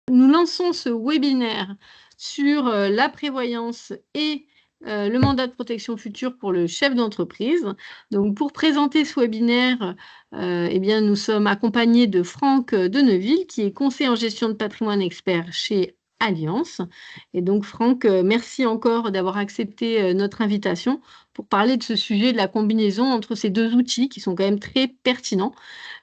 Nous lançons ce webinaire sur la prévoyance et le mandat de protection future pour le chef d'entreprise. Donc, pour présenter ce webinaire, eh bien, nous sommes accompagnés de Franck Deneville, qui est conseiller en gestion de patrimoine expert chez Allianz. Et donc, Franck, merci encore d'avoir accepté notre invitation pour parler de ce sujet de la combinaison entre ces deux outils qui sont quand même très pertinents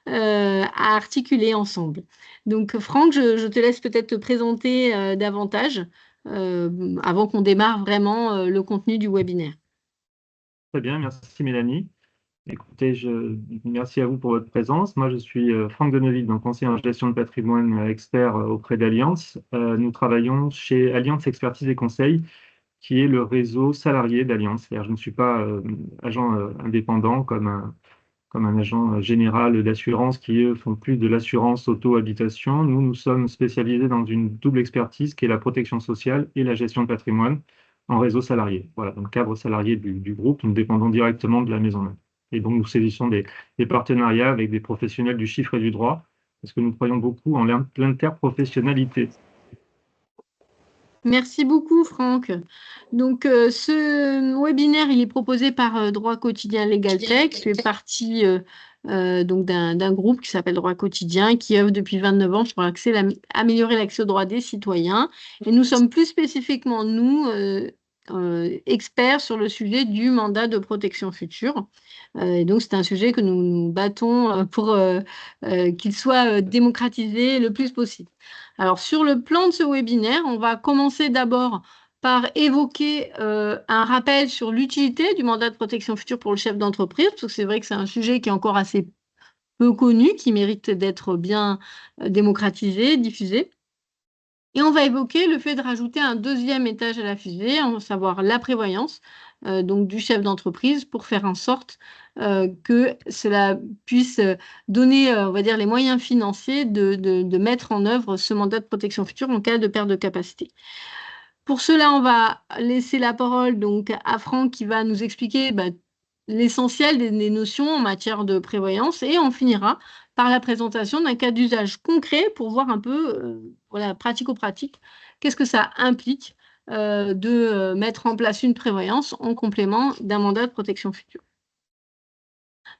à articuler ensemble. Donc, Franck, je te laisse peut-être te présenter davantage avant qu'on démarre vraiment le contenu du webinaire. Très bien, merci Mélanie. Écoutez, merci à vous pour votre présence. Moi, je suis Franck Deneville, donc conseiller en gestion de patrimoine expert auprès d'Allianz. Nous travaillons chez Allianz Expertise et Conseil, qui est le réseau salarié d'Allianz. C'est-à-dire, je ne suis pas agent indépendant comme un agent général d'assurance qui, eux, font plus de l'assurance auto-habitation. Nous sommes spécialisés dans une double expertise qui est la protection sociale et la gestion de patrimoine en réseau salarié. Voilà, dans le cadre salarié du groupe, nous dépendons directement de la maison mère. Et donc, nous saisissons des partenariats avec des professionnels du chiffre et du droit, parce que nous croyons beaucoup en l'interprofessionnalité. Merci beaucoup, Franck. Donc, ce webinaire, il est proposé par Droit Quotidien Legal Tech. Je fais partie donc d'un groupe qui s'appelle Droit Quotidien, qui œuvre depuis 29 ans pour améliorer l'accès aux droits des citoyens. Et nous sommes plus spécifiquement, nous, experts sur le sujet du mandat de protection future. Et donc, c'est un sujet que nous nous battons pour qu'il soit démocratisé le plus possible. Alors, sur le plan de ce webinaire, on va commencer d'abord par évoquer un rappel sur l'utilité du mandat de protection future pour le chef d'entreprise, parce que c'est vrai que c'est un sujet qui est encore assez peu connu, qui mérite d'être bien démocratisé, diffusé. Et on va évoquer le fait de rajouter un deuxième étage à la fusée, à savoir la prévoyance donc du chef d'entreprise, pour faire en sorte que cela puisse donner, on va dire, les moyens financiers de mettre en œuvre ce mandat de protection future en cas de perte de capacité. Pour cela, on va laisser la parole donc à Franck qui va nous expliquer l'essentiel des notions en matière de prévoyance, et on finira par la présentation d'un cas d'usage concret pour voir un peu, voilà, pratico-pratique, qu'est-ce que ça implique de mettre en place une prévoyance en complément d'un mandat de protection future.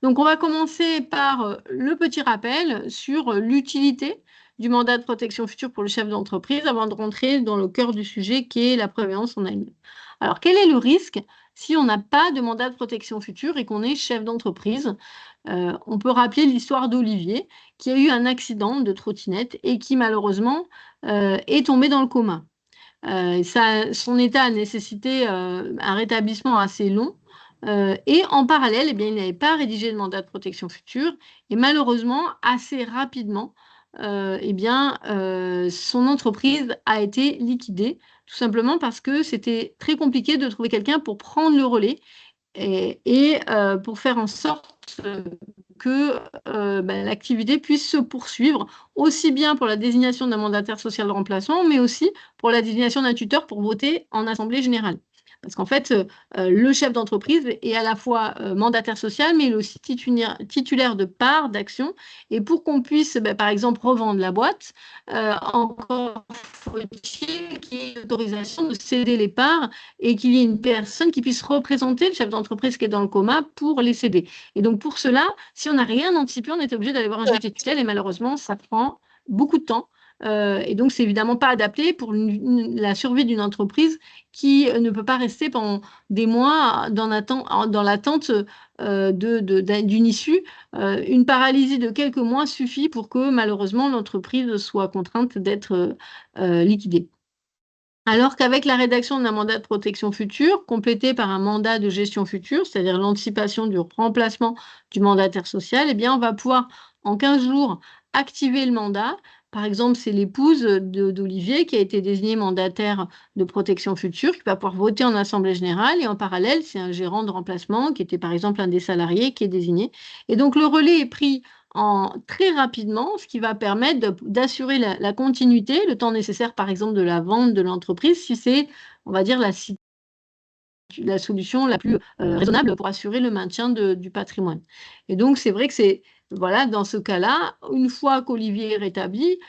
Donc, on va commencer par le petit rappel sur l'utilité du mandat de protection future pour le chef d'entreprise avant de rentrer dans le cœur du sujet qui est la prévoyance en elle-même. Alors, quel est le risque si on n'a pas de mandat de protection future et qu'on est chef d'entreprise? On peut rappeler l'histoire d'Olivier qui a eu un accident de trottinette et qui malheureusement est tombé dans le coma. Son état a nécessité un rétablissement assez long. Et en parallèle, eh bien, il n'avait pas rédigé de mandat de protection future. Et malheureusement, assez rapidement, eh bien, son entreprise a été liquidée, tout simplement parce que c'était très compliqué de trouver quelqu'un pour prendre le relais et pour faire en sorte que l'activité puisse se poursuivre, aussi bien pour la désignation d'un mandataire social de remplacement, mais aussi pour la désignation d'un tuteur pour voter en assemblée générale. Parce qu'en fait, le chef d'entreprise est à la fois mandataire social, mais il est aussi titulaire de parts, d'actions. Et pour qu'on puisse, par exemple, revendre la boîte, encore faut-il qu'il y ait l'autorisation de céder les parts et qu'il y ait une personne qui puisse représenter le chef d'entreprise qui est dans le coma pour les céder. Et donc, pour cela, si on n'a rien anticipé, on est obligé d'aller voir un juge des tutelles et malheureusement, ça prend beaucoup de temps. Et donc, c'est évidemment pas adapté pour la survie d'une entreprise qui ne peut pas rester pendant des mois dans l'attente d'une issue. Une paralysie de quelques mois suffit pour que malheureusement l'entreprise soit contrainte d'être liquidée. Alors qu'avec la rédaction d'un mandat de protection future, complété par un mandat de gestion future, c'est-à-dire l'anticipation du remplacement du mandataire social, eh bien, on va pouvoir, en 15 jours, activer le mandat. Par exemple, c'est l'épouse d'Olivier qui a été désignée mandataire de protection future, qui va pouvoir voter en assemblée générale. Et en parallèle, c'est un gérant de remplacement qui était, par exemple, un des salariés qui est désigné. Et donc, le relais est pris très rapidement, ce qui va permettre d'assurer la continuité, le temps nécessaire, par exemple, de la vente de l'entreprise, si c'est, on va dire, la solution la plus raisonnable pour assurer le maintien du patrimoine. Et donc, c'est vrai que c'est voilà, dans ce cas-là, une fois qu'Olivier est rétabli,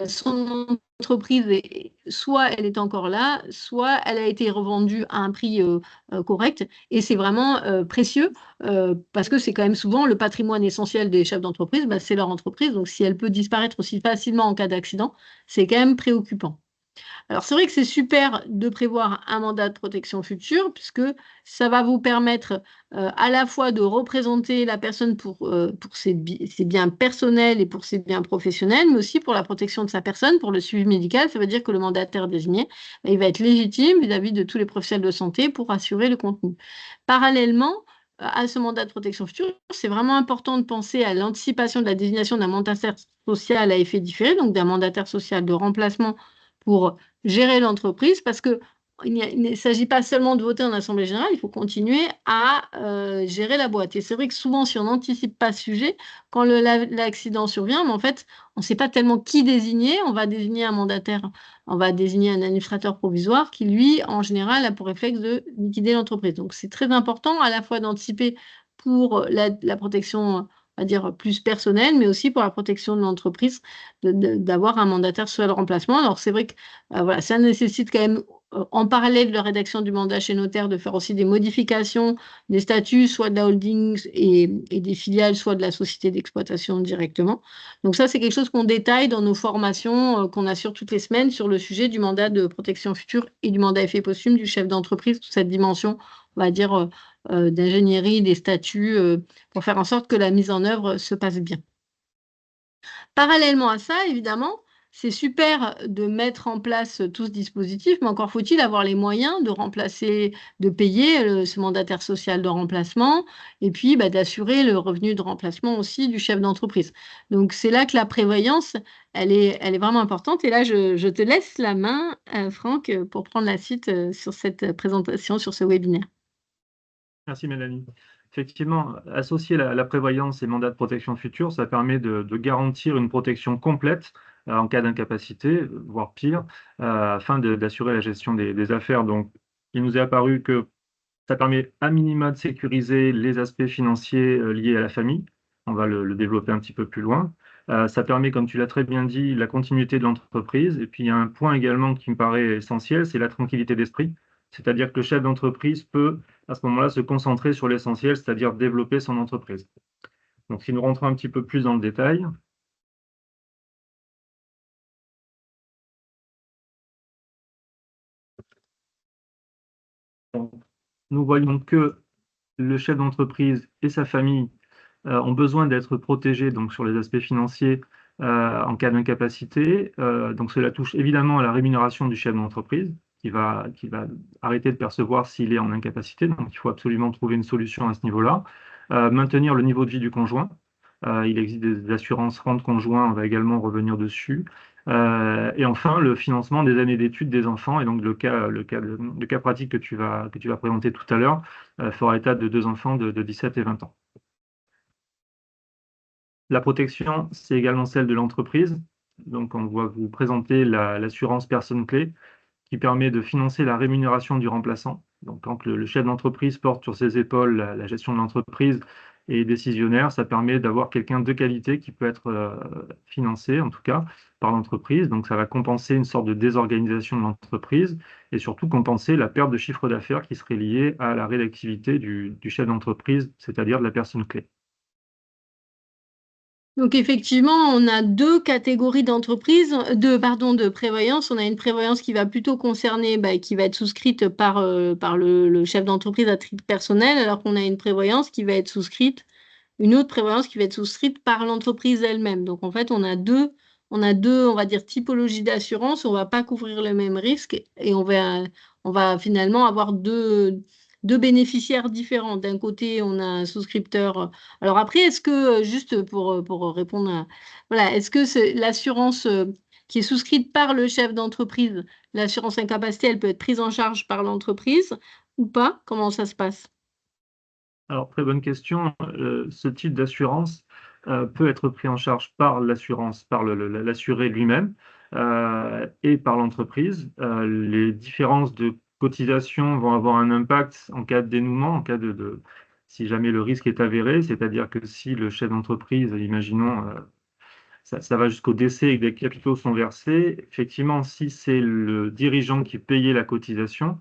son entreprise, soit elle est encore là, soit elle a été revendue à un prix correct. Et c'est vraiment précieux parce que c'est quand même souvent le patrimoine essentiel des chefs d'entreprise, bah, c'est leur entreprise. Donc si elle peut disparaître aussi facilement en cas d'accident, c'est quand même préoccupant. Alors, c'est vrai que c'est super de prévoir un mandat de protection future, puisque ça va vous permettre à la fois de représenter la personne pour ses biens personnels et pour ses biens professionnels, mais aussi pour la protection de sa personne, pour le suivi médical. Ça veut dire que le mandataire désigné, il va être légitime vis-à-vis de tous les professionnels de santé pour assurer le contenu. Parallèlement, à ce mandat de protection future, c'est vraiment important de penser à l'anticipation de la désignation d'un mandataire social à effet différé, donc d'un mandataire social de remplacement pour gérer l'entreprise parce que il ne s'agit pas seulement de voter en assemblée générale, il faut continuer à gérer la boîte. Et c'est vrai que souvent, si on n'anticipe pas ce sujet, quand l'accident survient, mais en fait, on ne sait pas tellement qui désigner. On va désigner un mandataire, on va désigner un administrateur provisoire qui, lui, en général, a pour réflexe de liquider l'entreprise. Donc, c'est très important à la fois d'anticiper pour la protection, on va dire, plus personnelle, mais aussi pour la protection de l'entreprise, d'avoir un mandataire sur le remplacement. Alors, c'est vrai que voilà, ça nécessite quand même, en parallèle de la rédaction du mandat chez notaire, de faire aussi des modifications des statuts, soit de la holding et des filiales, soit de la société d'exploitation directement. Donc ça, c'est quelque chose qu'on détaille dans nos formations qu'on assure toutes les semaines sur le sujet du mandat de protection future et du mandat effet posthume du chef d'entreprise, toute cette dimension, on va dire, d'ingénierie des statuts pour faire en sorte que la mise en œuvre se passe bien. Parallèlement à ça, évidemment, c'est super de mettre en place tout ce dispositif, mais encore faut-il avoir les moyens de remplacer, de payer ce mandataire social de remplacement et puis bah, d'assurer le revenu de remplacement aussi du chef d'entreprise. Donc c'est là que la prévoyance, elle est vraiment importante. Et là, je te laisse la main, Franck, pour prendre la suite sur cette présentation, sur ce webinaire. Merci Mélanie. Effectivement, associer la prévoyance et mandat de protection future, ça permet de garantir une protection complète en cas d'incapacité, voire pire, afin d'assurer la gestion des affaires. Donc, il nous est apparu que ça permet à minima de sécuriser les aspects financiers liés à la famille. On va le développer un petit peu plus loin. Ça permet, comme tu l'as très bien dit, la continuité de l'entreprise. Et puis, il y a un point également qui me paraît essentiel, c'est la tranquillité d'esprit. C'est-à-dire que le chef d'entreprise peut, à ce moment-là, se concentrer sur l'essentiel, c'est-à-dire développer son entreprise. Donc, si nous rentrons un petit peu plus dans le détail, nous voyons que le chef d'entreprise et sa famille ont besoin d'être protégés donc, sur les aspects financiers en cas d'incapacité. Donc cela touche évidemment à la rémunération du chef d'entreprise qui va arrêter de percevoir s'il est en incapacité. Donc il faut absolument trouver une solution à ce niveau-là. Maintenir le niveau de vie du conjoint. Il existe des assurances rente conjoint, on va également revenir dessus. Et enfin, le financement des années d'études des enfants. Et donc le cas pratique que tu vas présenter tout à l'heure fera état de deux enfants de 17 et 20 ans. La protection, c'est également celle de l'entreprise. Donc, on va vous présenter l'assurance personne clé qui permet de financer la rémunération du remplaçant. Donc, quand le chef d'entreprise porte sur ses épaules la gestion de l'entreprise et est décisionnaire, ça permet d'avoir quelqu'un de qualité qui peut être financé, en tout cas, par l'entreprise. Donc, ça va compenser une sorte de désorganisation de l'entreprise et surtout compenser la perte de chiffre d'affaires qui serait liée à la réactivité du chef d'entreprise, c'est-à-dire de la personne clé. Donc effectivement, on a deux catégories d'entreprises, de prévoyance. On a une prévoyance qui va plutôt concerner, qui va être souscrite par le chef d'entreprise à titre personnel, alors qu'on a une autre prévoyance qui va être souscrite par l'entreprise elle-même. Donc en fait, on a deux, on va dire, typologies d'assurance. On ne va pas couvrir le même risque et on va finalement avoir deux bénéficiaires différents. D'un côté, on a un souscripteur. Alors après, est-ce que, juste pour répondre voilà, est-ce que l'assurance qui est souscrite par le chef d'entreprise, l'assurance incapacité, elle peut être prise en charge par l'entreprise ou pas? Comment ça se passe? Alors, très bonne question. Ce type d'assurance peut être pris en charge par l'assurance, par l'assuré lui-même et par l'entreprise. Les différences de cotisation vont avoir un impact en cas de dénouement, en cas si jamais le risque est avéré, c'est-à-dire que si le chef d'entreprise, imaginons, ça va jusqu'au décès et que des capitaux sont versés. Effectivement, si c'est le dirigeant qui payait la cotisation,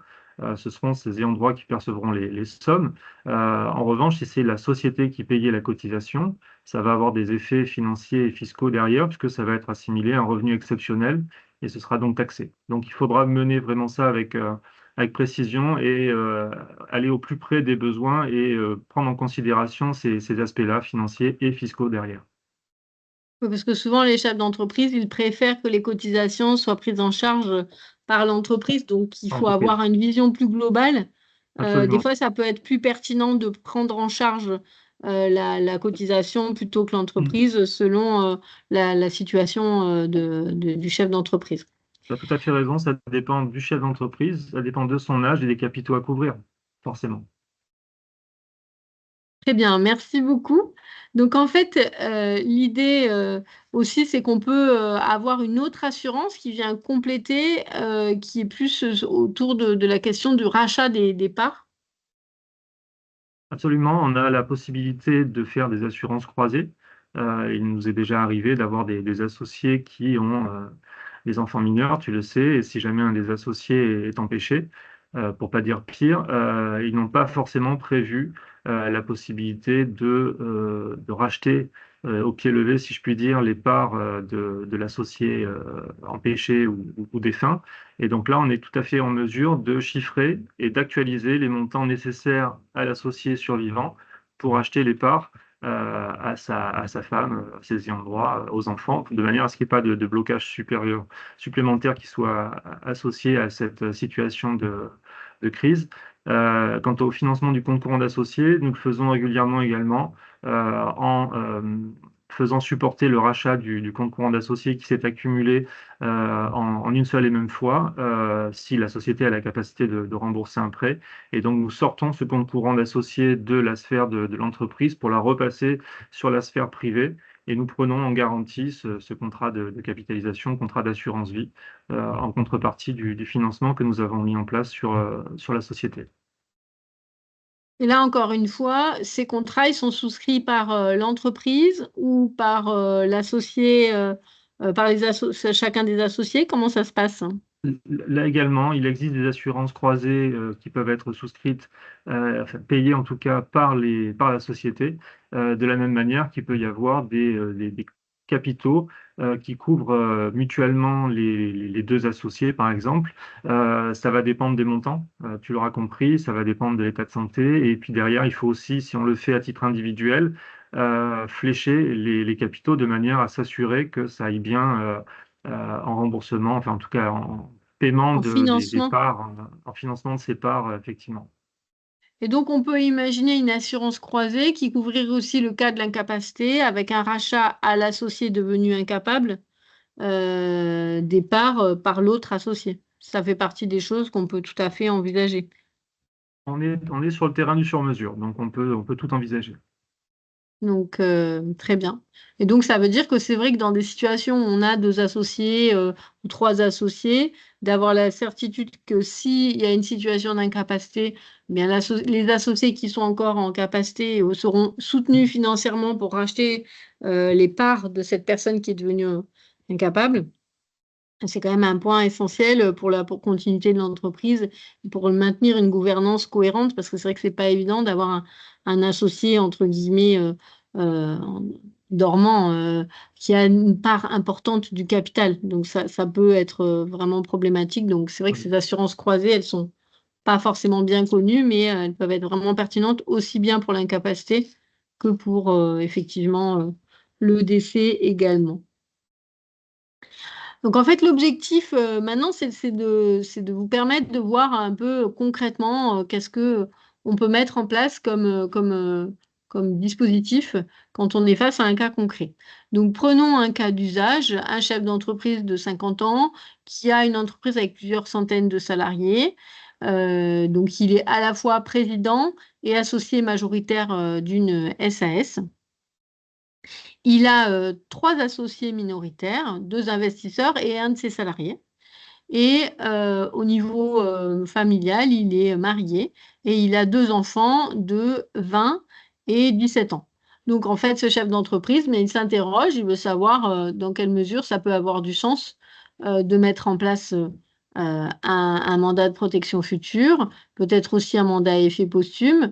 ce seront ses ayants droit qui percevront les sommes. En revanche, si c'est la société qui payait la cotisation, ça va avoir des effets financiers et fiscaux derrière, puisque ça va être assimilé à un revenu exceptionnel et ce sera donc taxé. Donc il faudra mener vraiment ça avec précision et aller au plus près des besoins et prendre en considération ces aspects-là, financiers et fiscaux derrière. Oui, parce que souvent, les chefs d'entreprise, ils préfèrent que les cotisations soient prises en charge par l'entreprise. Donc, il faut Entreprise. avoir une vision plus globale. Des Absolument. fois, ça peut être plus pertinent de prendre en charge la cotisation plutôt que Mm. l'entreprise selon la situation du chef d'entreprise. Tu as tout à fait raison, ça dépend du chef d'entreprise, ça dépend de son âge et des capitaux à couvrir, forcément. Très bien, merci beaucoup. Donc en fait, l'idée aussi, c'est qu'on peut avoir une autre assurance qui vient compléter, qui est plus autour de la question du rachat des parts. Absolument, on a la possibilité de faire des assurances croisées. Il nous est déjà arrivé d'avoir des associés qui ont des enfants mineurs, tu le sais, et si jamais un des associés est empêché, pour pas dire pire, ils n'ont pas forcément prévu la possibilité de racheter au pied levé, si je puis dire, les parts de l'associé empêché ou défunt. Et donc là, on est tout à fait en mesure de chiffrer et d'actualiser les montants nécessaires à l'associé survivant pour acheter les parts à sa femme, à ses ayants droit, aux enfants, de manière à ce qu'il n'y ait pas de blocage supérieur, supplémentaire qui soit associé à cette situation de crise. Quant au financement du compte courant d'associés, nous le faisons régulièrement également en faisant supporter le rachat du compte courant d'associés qui s'est accumulé en une seule et même fois, si la société a la capacité de rembourser un prêt. Et donc, nous sortons ce compte courant d'associés de la sphère de l'entreprise pour la repasser sur la sphère privée. Et nous prenons en garantie ce contrat de capitalisation, contrat d'assurance vie, en contrepartie du financement que nous avons mis en place sur la société. Et là, encore une fois, ces contrats, ils sont souscrits par l'entreprise ou par l'associé, par chacun des associés. Comment ça se passe? Là également, il existe des assurances croisées qui peuvent être souscrites, enfin, payées en tout cas par la société, de la même manière qu'il peut y avoir des capitaux qui couvrent mutuellement les deux associés, par exemple. Ça va dépendre des montants, tu l'auras compris, ça va dépendre de l'état de santé. Et puis derrière, il faut aussi, si on le fait à titre individuel, flécher les capitaux de manière à s'assurer que ça aille bien. En remboursement, enfin en tout cas en paiement En des financement? parts, en financement de ces parts, effectivement. Et donc, on peut imaginer une assurance croisée qui couvrirait aussi le cas de l'incapacité avec un rachat à l'associé devenu incapable des parts par l'autre associé. Ça fait partie des choses qu'on peut tout à fait envisager. On est sur le terrain du sur-mesure, donc on peut tout envisager. Donc, très bien. Et donc, ça veut dire que c'est vrai que dans des situations où on a deux associés ou trois associés, d'avoir la certitude que s'il y a une situation d'incapacité, eh bien les associés qui sont encore en capacité seront soutenus financièrement pour racheter les parts de cette personne qui est devenue incapable. C'est quand même un point essentiel pour la continuité de l'entreprise, pour maintenir une gouvernance cohérente, parce que c'est vrai que c'est pas évident d'avoir un associé, entre guillemets, euh, dormant, qui a une part importante du capital. Donc ça peut être vraiment problématique. Donc c'est vrai que Oui. ces assurances croisées, elles sont pas forcément bien connues, mais elles peuvent être vraiment pertinentes aussi bien pour l'incapacité que pour effectivement le décès également. Donc en fait, l'objectif maintenant, c'est de vous permettre de voir un peu concrètement qu'est-ce que on peut mettre en place comme dispositif quand on est face à un cas concret. Donc prenons un cas d'usage, un chef d'entreprise de 50 ans qui a une entreprise avec plusieurs centaines de salariés. Donc il est à la fois président et associé majoritaire d'une SAS. Il a trois associés minoritaires, deux investisseurs et un de ses salariés. Et au niveau familial, il est marié et il a deux enfants de 20 et 17 ans. Donc, en fait, ce chef d'entreprise, mais il s'interroge, il veut savoir dans quelle mesure ça peut avoir du sens de mettre en place un mandat de protection future, peut-être aussi un mandat à effet posthume,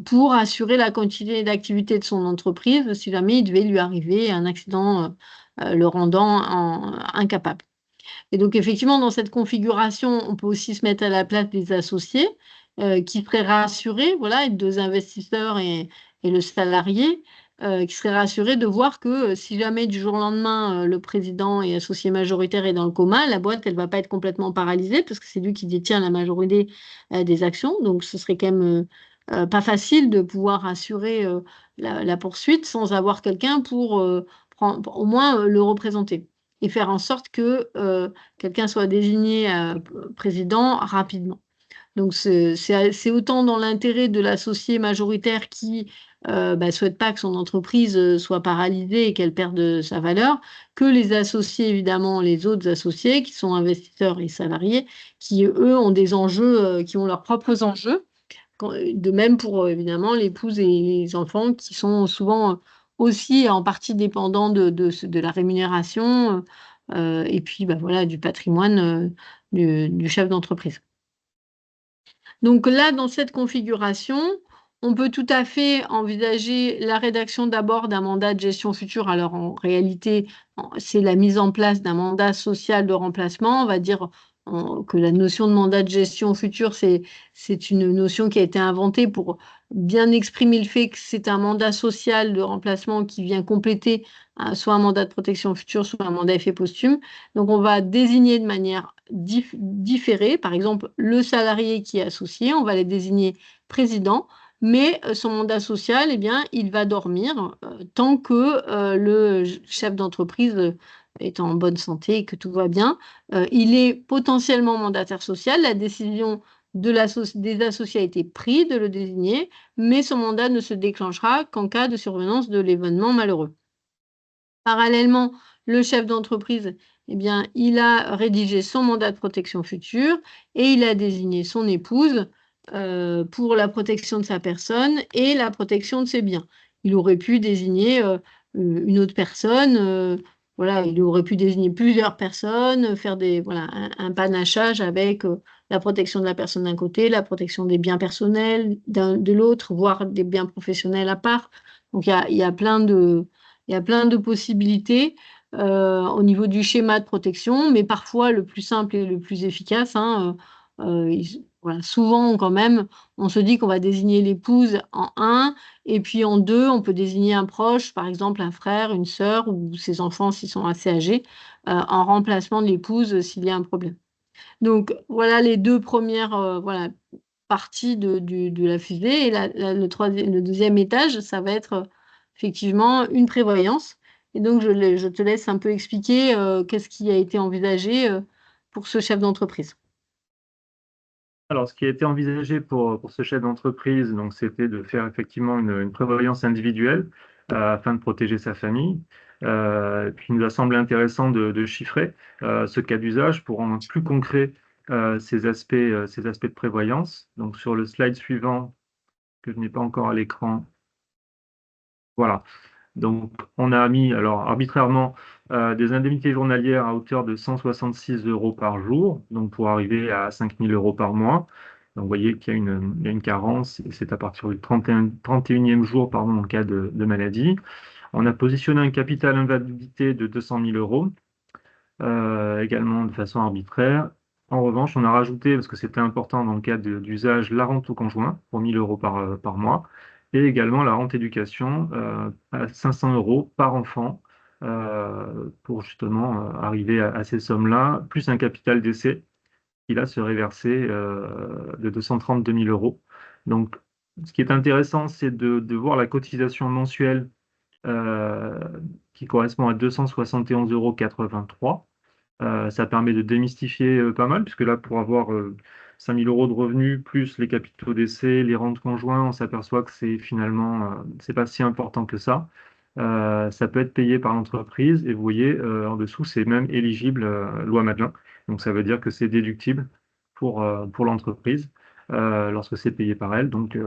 pour assurer la continuité d'activité de son entreprise si jamais il devait lui arriver un accident le rendant incapable. Et donc, effectivement, dans cette configuration, on peut aussi se mettre à la place des associés qui seraient rassurés, voilà, les deux investisseurs et le salarié, qui seraient rassurés de voir que si jamais du jour au lendemain, le président et associé majoritaire est dans le coma, la boîte, elle ne va pas être complètement paralysée parce que c'est lui qui détient la majorité des actions. Donc, ce serait quand même pas facile de pouvoir assurer la poursuite sans avoir quelqu'un pour au moins le représenter et faire en sorte que quelqu'un soit désigné président rapidement. Donc, c'est autant dans l'intérêt de l'associé majoritaire qui souhaite pas que son entreprise soit paralysée et qu'elle perde sa valeur, que les associés, évidemment, les autres associés qui sont investisseurs et salariés, qui, eux, ont des enjeux, qui ont leurs propres enjeux. De même pour, évidemment, l'épouse et les enfants qui sont souvent aussi en partie dépendants de la rémunération et puis voilà, du patrimoine du chef d'entreprise. Donc là, dans cette configuration, on peut tout à fait envisager la rédaction d'abord d'un mandat de gestion future. Alors en réalité, c'est la mise en place d'un mandat social de remplacement. On va dire que la notion de mandat de gestion future, c'est une notion qui a été inventée pour bien exprimer le fait que c'est un mandat social de remplacement qui vient compléter soit un mandat de protection future, soit un mandat effet posthume. Donc on va désigner de manière différée, par exemple le salarié qui est associé, on va les désigner président, mais son mandat social, eh bien, il va dormir tant que le chef d'entreprise est en bonne santé et que tout va bien. Il est potentiellement mandataire social. La décision des associés a été prise de le désigner, mais son mandat ne se déclenchera qu'en cas de survenance de l'événement malheureux. Parallèlement, le chef d'entreprise, eh bien, il a rédigé son mandat de protection future et il a désigné son épouse pour la protection de sa personne et la protection de ses biens. Il aurait pu désigner une autre personne, voilà, il aurait pu désigner plusieurs personnes, faire voilà, un panachage avec la protection de la personne d'un côté, la protection des biens personnels de l'autre, voire des biens professionnels à part. Donc, il y a plein de possibilités au niveau du schéma de protection, mais parfois le plus simple et le plus efficace, hein, voilà, souvent quand même, on se dit qu'on va désigner l'épouse en un, et puis en deux, on peut désigner un proche, par exemple un frère, une sœur, ou ses enfants s'ils sont assez âgés, en remplacement de l'épouse s'il y a un problème. Donc voilà les deux premières voilà, parties de la fusée, et le deuxième étage, ça va être effectivement une prévoyance. Et donc je te laisse un peu expliquer qu'est-ce qui a été envisagé pour ce chef d'entreprise. Alors, ce qui a été envisagé pour ce chef d'entreprise, donc, c'était de faire effectivement une prévoyance individuelle afin de protéger sa famille. Puis, il nous a semblé intéressant de chiffrer ce cas d'usage pour rendre plus concret ces aspects de prévoyance. Donc, sur le slide suivant, que je n'ai pas encore à l'écran, voilà. Donc, on a mis, alors, arbitrairement, des indemnités journalières à hauteur de 166 euros par jour, donc pour arriver à 5 000 euros par mois. Donc, vous voyez qu'il y a il y a une carence, et c'est à partir du 31e jour, pardon, en cas de maladie. On a positionné un capital invalidité de 200 000 euros, également de façon arbitraire. En revanche, on a rajouté, parce que c'était important dans le cas d'usage, la rente au conjoint pour 1 000 euros par mois, et également la rente éducation à 500 euros par enfant pour justement arriver à ces sommes-là, plus un capital d'essai qui là serait versé de 232 000 euros. Donc, ce qui est intéressant, c'est de voir la cotisation mensuelle euh, qui correspond à 271,83 €. Ça permet de démystifier pas mal, puisque là, pour avoir 5 000 euros de revenus, plus les capitaux d'essai, les rentes conjoints, on s'aperçoit que c'est finalement, c'est pas si important que ça. Ça peut être payé par l'entreprise et vous voyez, en dessous, c'est même éligible loi Madelin. Donc ça veut dire que c'est déductible pour l'entreprise lorsque c'est payé par elle. Donc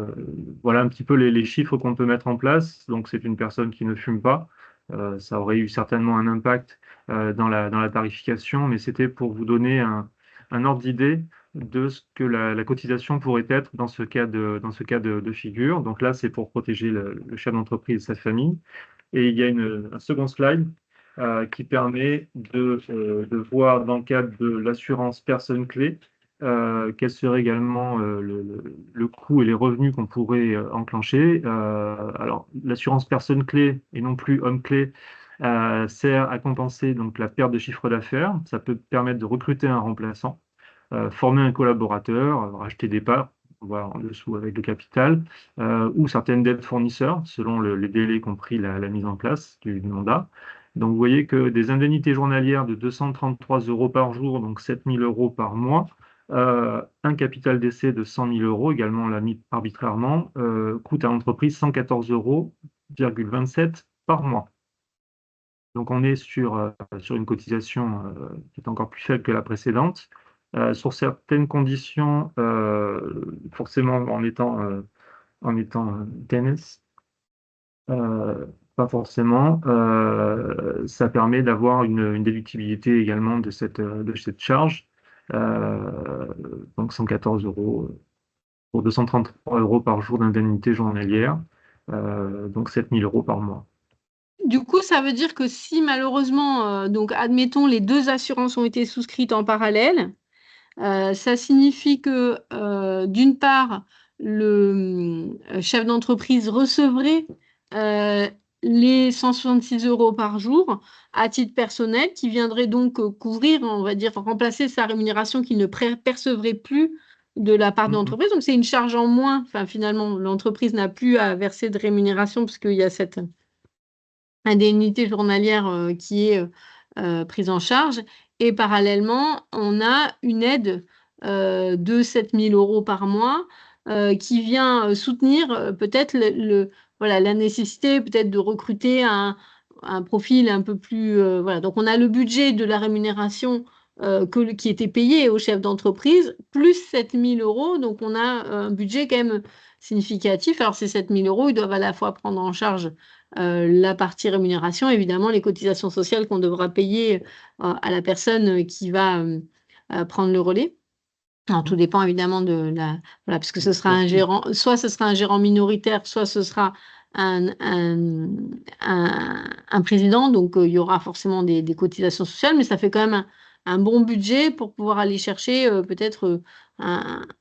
voilà un petit peu les chiffres qu'on peut mettre en place. Donc c'est une personne qui ne fume pas. Ça aurait eu certainement un impact dans la tarification, mais c'était pour vous donner un ordre d'idée de ce que la cotisation pourrait être dans ce cas de figure. Donc là, c'est pour protéger le chef d'entreprise et sa famille. Et il y a un second slide qui permet de voir dans le cadre de l'assurance personne clé, quel serait également le coût et les revenus qu'on pourrait enclencher. Alors, l'assurance personne clé et non plus homme clé sert à compenser donc, la perte de chiffre d'affaires. Ça peut permettre de recruter un remplaçant, former un collaborateur, racheter des parts, on voit en dessous avec le capital, ou certaines dettes fournisseurs, selon les délais compris la mise en place du mandat. Donc vous voyez que des indemnités journalières de 233 euros par jour, donc 7 000 euros par mois, un capital d'essai de 100 000 euros, également l'a mis arbitrairement, coûte à l'entreprise 114,27 euros par mois. Donc on est sur une cotisation qui est encore plus faible que la précédente. Sur certaines conditions, forcément en étant tennis, pas forcément, ça permet d'avoir une déductibilité également de cette charge. Donc 114 euros pour 233 euros par jour d'indemnité journalière, donc 7 000 euros par mois. Du coup, ça veut dire que si malheureusement, donc admettons, les deux assurances ont été souscrites en parallèle, ça signifie que d'une part, le chef d'entreprise recevrait euh, les 166 euros par jour à titre personnel, qui viendrait donc couvrir, on va dire, remplacer sa rémunération qu'il ne percevrait plus de la part de Mhm. l'entreprise. Donc c'est une charge en moins. Enfin, finalement, l'entreprise n'a plus à verser de rémunération puisqu'il y a cette indemnité journalière qui est prise en charge. Et parallèlement, on a une aide de 7 000 euros par mois qui vient soutenir peut-être voilà, la nécessité peut-être de recruter un profil un peu plus... voilà. Donc on a le budget de la rémunération qui était payé au chef d'entreprise, plus 7 000 euros. Donc on a un budget quand même significatif. Alors ces 7 000 euros, ils doivent à la fois prendre en charge la partie rémunération, évidemment, les cotisations sociales qu'on devra payer à la personne qui va prendre le relais. Alors, tout dépend évidemment de la... Voilà, parce que ce sera un gérant, soit ce sera un gérant minoritaire, soit ce sera un président. Donc, il y aura forcément des cotisations sociales, mais ça fait quand même un bon budget pour pouvoir aller chercher peut-être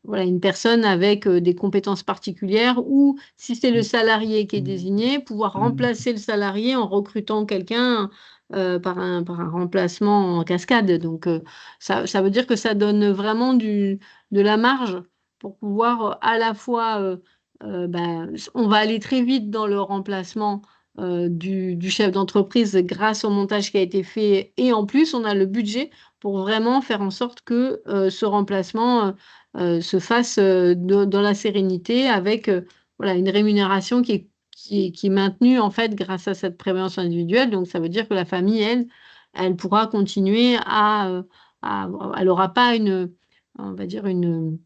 voilà, une personne avec des compétences particulières ou, si c'est le salarié qui est désigné, pouvoir remplacer le salarié en recrutant quelqu'un par un remplacement en cascade. Donc, ça veut dire que ça donne vraiment de la marge pour pouvoir à la fois, on va aller très vite dans le remplacement du chef d'entreprise grâce au montage qui a été fait et en plus on a le budget pour vraiment faire en sorte que ce remplacement se fasse dans la sérénité avec voilà, une rémunération qui est maintenue en fait grâce à cette prévoyance individuelle. Donc ça veut dire que la famille, elle pourra continuer elle n'aura pas on va dire une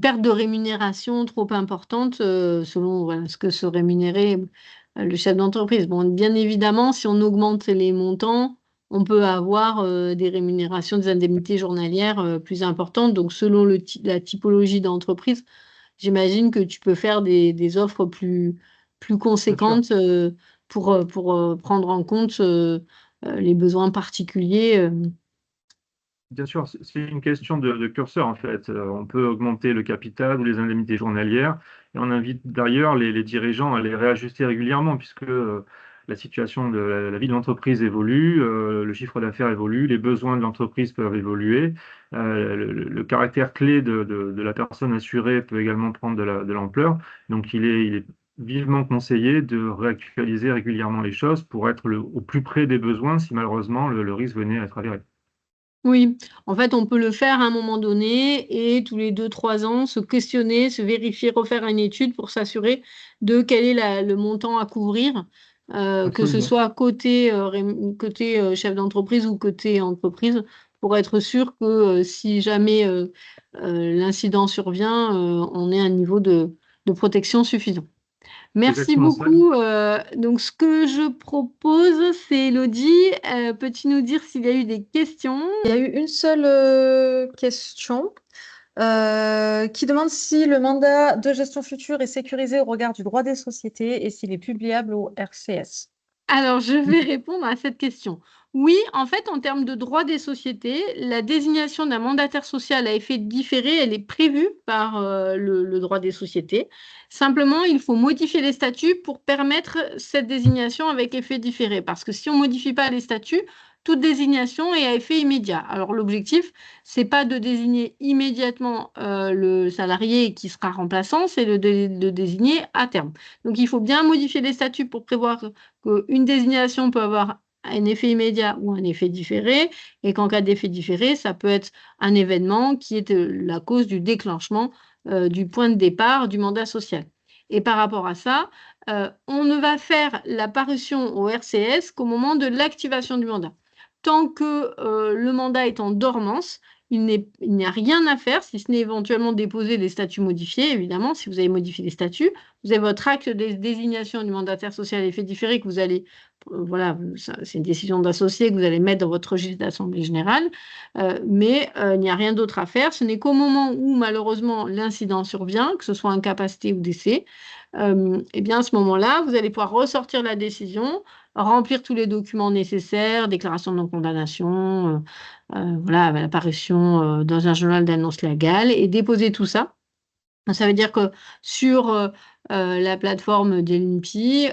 perte de rémunération trop importante selon voilà, ce que se rémunérait le chef d'entreprise. Bon, bien évidemment, si on augmente les montants, on peut avoir des rémunérations, des indemnités journalières plus importantes. Donc, selon la typologie d'entreprise, j'imagine que tu peux faire des offres plus Bien sûr. conséquentes pour prendre en compte les besoins particuliers. Bien sûr, c'est une question de curseur en fait. On peut augmenter le capital ou les indemnités journalières et on invite d'ailleurs les dirigeants à les réajuster régulièrement puisque la situation de la vie de l'entreprise évolue, le chiffre d'affaires évolue, les besoins de l'entreprise peuvent évoluer, le caractère clé de la personne assurée peut également prendre de l'ampleur. Donc il est vivement conseillé de réactualiser régulièrement les choses pour être au plus près des besoins si malheureusement le risque venait à être avéré. Oui, en fait, on peut le faire à un moment donné et tous les 2, 3 ans, se questionner, se vérifier, refaire une étude pour s'assurer de quel est le montant à couvrir, que ce Absolument. soit côté chef d'entreprise ou côté entreprise, pour être sûr que si jamais l'incident survient, on ait un niveau de protection suffisant. C'est Merci exactement ça. beaucoup. Donc, ce que je propose, c'est Elodie, peux-tu nous dire s'il y a eu des questions? Il y a eu une seule question qui demande si le mandat de gestion future est sécurisé au regard du droit des sociétés et s'il est publiable au RCS. Alors, je vais répondre à cette question. Oui, en fait, en termes de droit des sociétés, la désignation d'un mandataire social à effet différé, elle est prévue par le droit des sociétés. Simplement, il faut modifier les statuts pour permettre cette désignation avec effet différé. Parce que si on ne modifie pas les statuts, toute désignation est à effet immédiat. Alors, l'objectif, c'est pas de désigner immédiatement le salarié qui sera remplaçant, c'est de désigner à terme. Donc, il faut bien modifier les statuts pour prévoir qu'une désignation peut avoir un effet immédiat ou un effet différé, et qu'en cas d'effet différé, ça peut être un événement qui est la cause du déclenchement du point de départ du mandat social. Et par rapport à ça, on ne va faire la parution au RCS qu'au moment de l'activation du mandat. Tant que le mandat est en dormance, il n'y a rien à faire, si ce n'est éventuellement déposer des statuts modifiés, évidemment, si vous avez modifié les statuts. Vous avez votre acte de désignation du mandataire social à effet différé que vous allez, voilà, c'est une décision d'associé que vous allez mettre dans votre registre d'assemblée générale, mais il n'y a rien d'autre à faire. Ce n'est qu'au moment où malheureusement l'incident survient, que ce soit incapacité ou décès, et bien à ce moment-là, vous allez pouvoir ressortir la décision, remplir tous les documents nécessaires, déclaration de non-condamnation, voilà, l'apparition dans un journal d'annonce légale, et déposer tout ça. Ça veut dire que sur la plateforme d'LNP,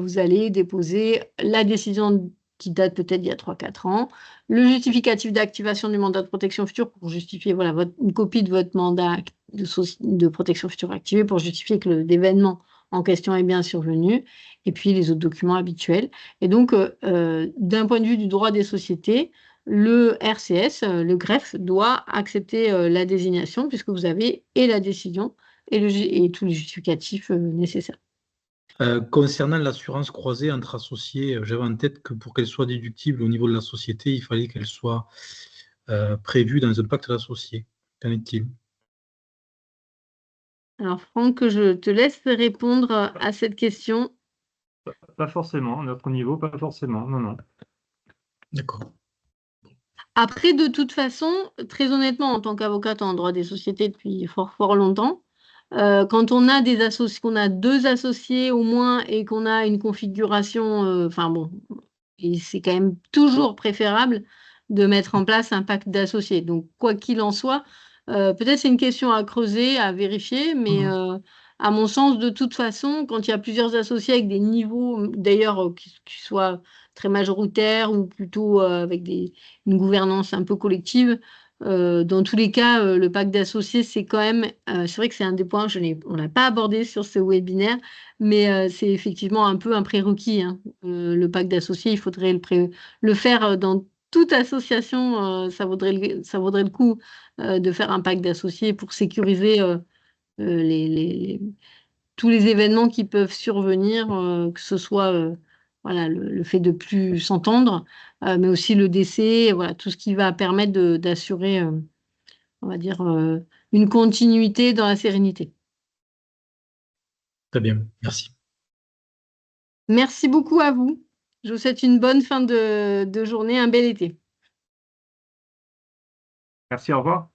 vous allez déposer la décision qui date peut-être d'il y a 3, 4 ans, le justificatif d'activation du mandat de protection future pour justifier voilà, une copie de votre mandat de protection future activé pour justifier que l'événement en question est bien survenu, et puis les autres documents habituels. Et donc, d'un point de vue du droit des sociétés, le RCS, le greffe, doit accepter la désignation puisque vous avez et la décision et tous les justificatifs nécessaires. Concernant l'assurance croisée entre associés, j'avais en tête que pour qu'elle soit déductible au niveau de la société, il fallait qu'elle soit prévue dans un pacte d'associés. Qu'en est-il? Alors, Franck, je te laisse répondre à cette question. Pas forcément, à notre niveau, pas forcément, non, non. D'accord. Après, de toute façon, très honnêtement, en tant qu'avocate en droit des sociétés depuis fort, fort longtemps, quand on a qu'on a 2 associés au moins et qu'on a une configuration, enfin bon, et c'est quand même toujours préférable de mettre en place un pacte d'associés. Donc, quoi qu'il en soit, peut-être c'est une question à creuser, à vérifier, mais à mon sens, de toute façon, quand il y a plusieurs associés avec des niveaux, d'ailleurs, qui soient très majoritaires ou plutôt avec une gouvernance un peu collective, dans tous les cas, le pacte d'associés, c'est quand même, c'est vrai que c'est un des points, on n'a pas abordé sur ce webinaire, mais c'est effectivement un peu un prérequis, hein. Le pacte d'associés, il faudrait le faire dans toute association, ça vaudrait le coup de faire un pacte d'associés pour sécuriser tous les événements qui peuvent survenir, que ce soit voilà, le fait de plus s'entendre, mais aussi le décès, voilà, tout ce qui va permettre d'assurer, on va dire, une continuité dans la sérénité. Très bien, merci. Merci beaucoup à vous. Je vous souhaite une bonne fin de journée, un bel été. Merci, au revoir.